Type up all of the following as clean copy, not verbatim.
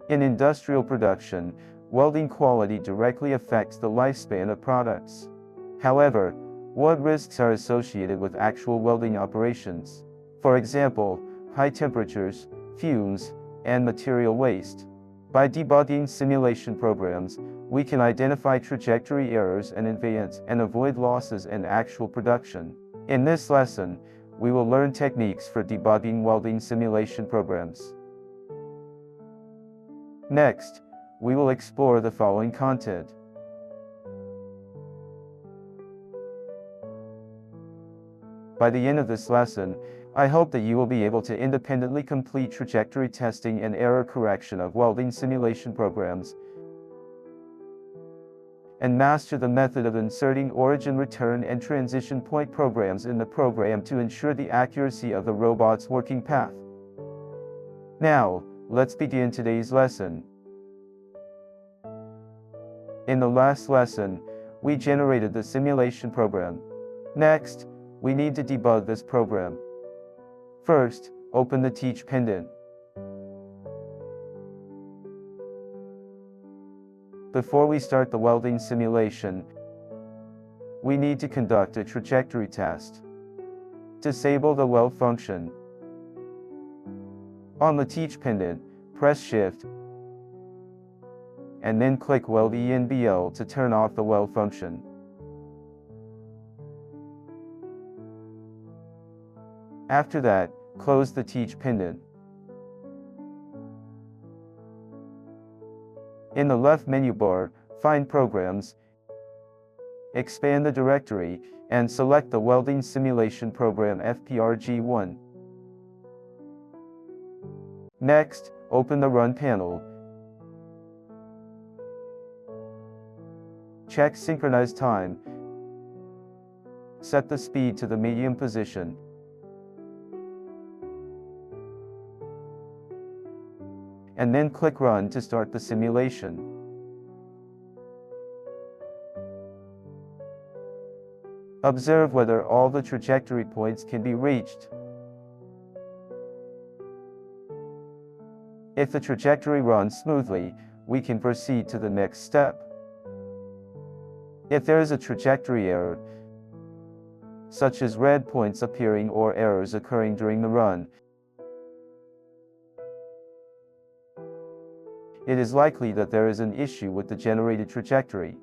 In industrial production, welding quality directly affects the lifespan of products. However, what risks are associated with actual welding operations? For example, high temperatures, fumes, and material waste. By debugging simulation programs, we can identify trajectory errors in advance and avoid losses in actual production. In this lesson, we will learn techniques for debugging welding simulation programs. Next, we will explore the following content. By the end of this lesson, I hope that you will be able to independently complete trajectory testing and error correction of welding simulation programs, and master the method of inserting origin, return, and transition point programs in the program to ensure the accuracy of the robot's working path. Now, let's begin today's lesson. In the last lesson, we generated the simulation program. Next, we need to debug this program. First, open the Teach pendant. Before we start the welding simulation, we need to conduct a trajectory test. Disable the weld function. On the Teach pendant, press Shift, and then click Weld ENBL to turn off the weld function. After that, close the Teach pendant. In the left menu bar, find Programs, expand the directory, and select the Welding Simulation Program FPRG1. Next, open the Run panel. Check Synchronize Time. Set the speed to the medium position. And then click Run to start the simulation. Observe whether all the trajectory points can be reached. If the trajectory runs smoothly, we can proceed to the next step. If there is a trajectory error, such as red points appearing or errors occurring during the run, it is likely that there is an issue with the generated trajectory.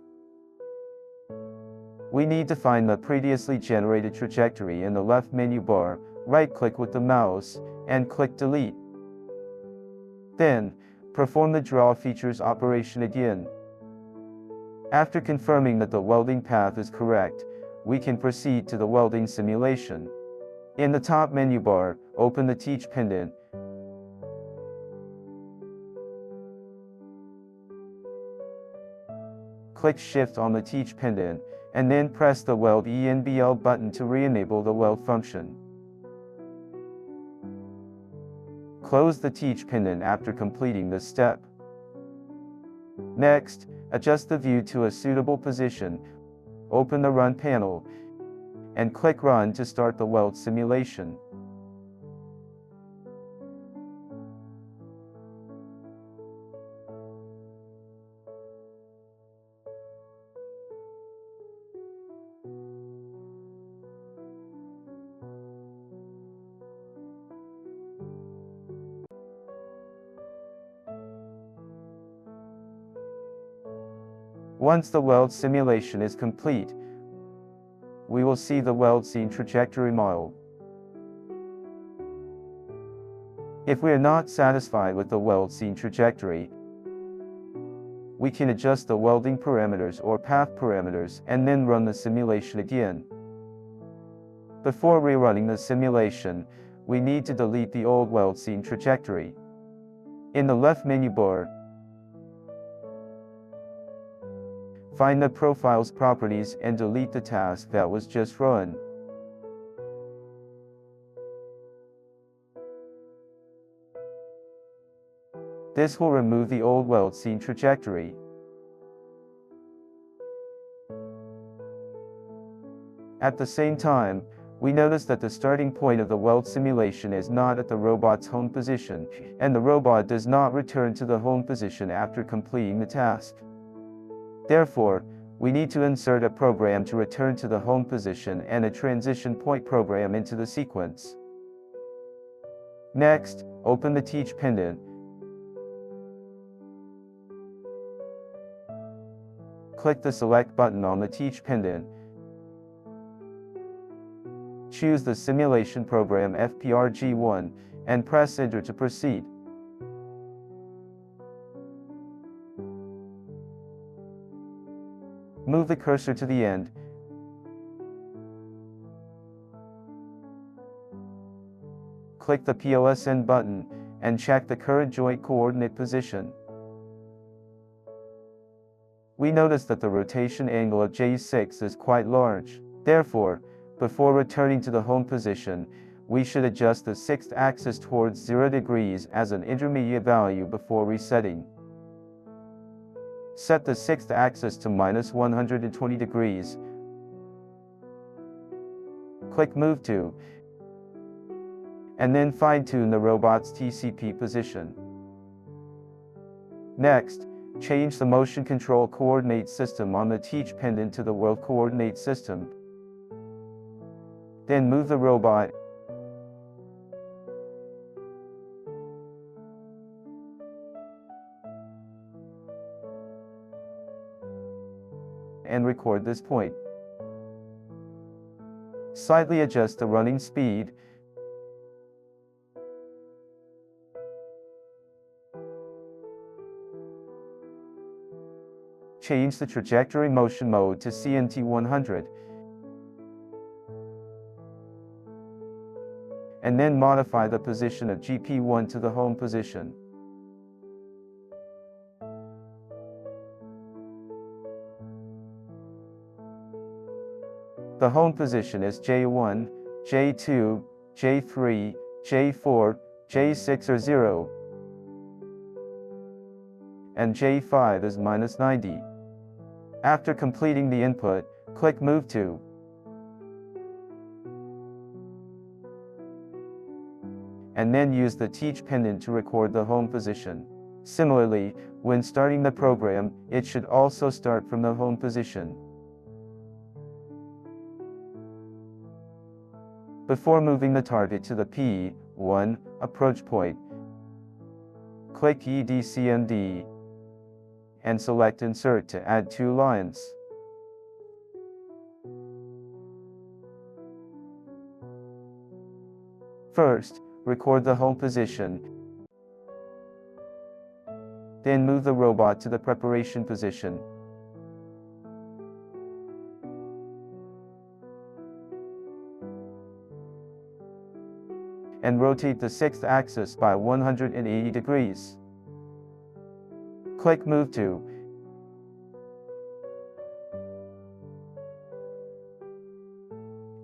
We need to find the previously generated trajectory in the left menu bar, right-click with the mouse, and click Delete. Then, perform the Draw Features operation again. After confirming that the welding path is correct, we can proceed to the welding simulation. In the top menu bar, open the Teach pendant. Click Shift on the Teach pendant, and then press the Weld ENBL button to re-enable the weld function. Close the Teach pendant after completing this step. Next, adjust the view to a suitable position, open the Run panel, and click Run to start the weld simulation. Once the weld simulation is complete, we will see the weld scene trajectory model. If we are not satisfied with the weld scene trajectory, we can adjust the welding parameters or path parameters and then run the simulation again. Before rerunning the simulation, we need to delete the old weld scene trajectory. In the left menu bar, find the Profiles properties and delete the task that was just run. This will remove the old weld scene trajectory. At the same time, We notice that the starting point of the weld simulation is not at the robot's home position, and the robot does not return to the home position after completing the task. Therefore, we need to insert a program to return to the home position and a transition point program into the sequence. Next, open the Teach pendant. Click the Select button on the Teach pendant. Choose the simulation program FPRG1 and press Enter to proceed. Move the cursor to the end. Click the PLSN button and check the current joint coordinate position. We notice that the rotation angle of J6 is quite large. Therefore, before returning to the home position, we should adjust the 6th axis towards 0 degrees as an intermediate value before resetting. Set the 6th axis to -120 degrees. Click Move To, and then fine-tune the robot's TCP position. Next, change the motion control coordinate system on the Teach pendant to the Weld coordinate system. Then move the robot and record this point. Slightly adjust the running speed. Change the trajectory motion mode to CNT 100. And then modify the position of GP1 to the home position. The home position is J1, J2, J3, J4, J6 or 0, and J5 is -90. After completing the input, click Move To. And then use the Teach pendant to record the home position. Similarly, when starting the program, it should also start from the home position. Before moving the target to the P1 approach point, click EDCMD and select Insert to add 2 lines. First, record the home position. Then move the robot to the preparation position. And rotate the 6th axis by 180 degrees. Click Move To.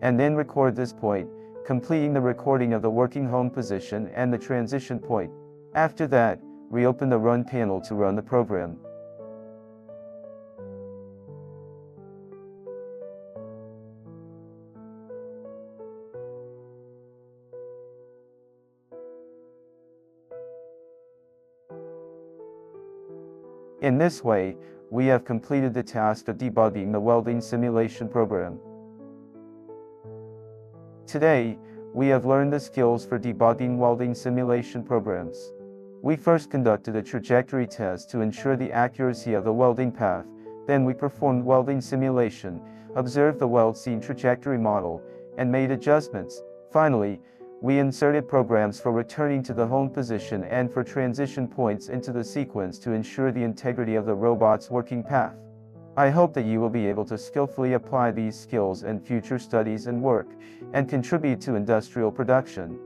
And then record this point, completing the recording of the working home position and the transition point. After that, reopen the Run panel to run the program. In this way, we have completed the task of debugging the welding simulation program. Today, we have learned the skills for debugging welding simulation programs. We first conducted a trajectory test to ensure the accuracy of the welding path. Then we performed welding simulation, observed the weld scene trajectory model, and made adjustments. Finally, we inserted programs for returning to the home position and for transition points into the sequence to ensure the integrity of the robot's working path. I hope that you will be able to skillfully apply these skills in future studies and work, and contribute to industrial production.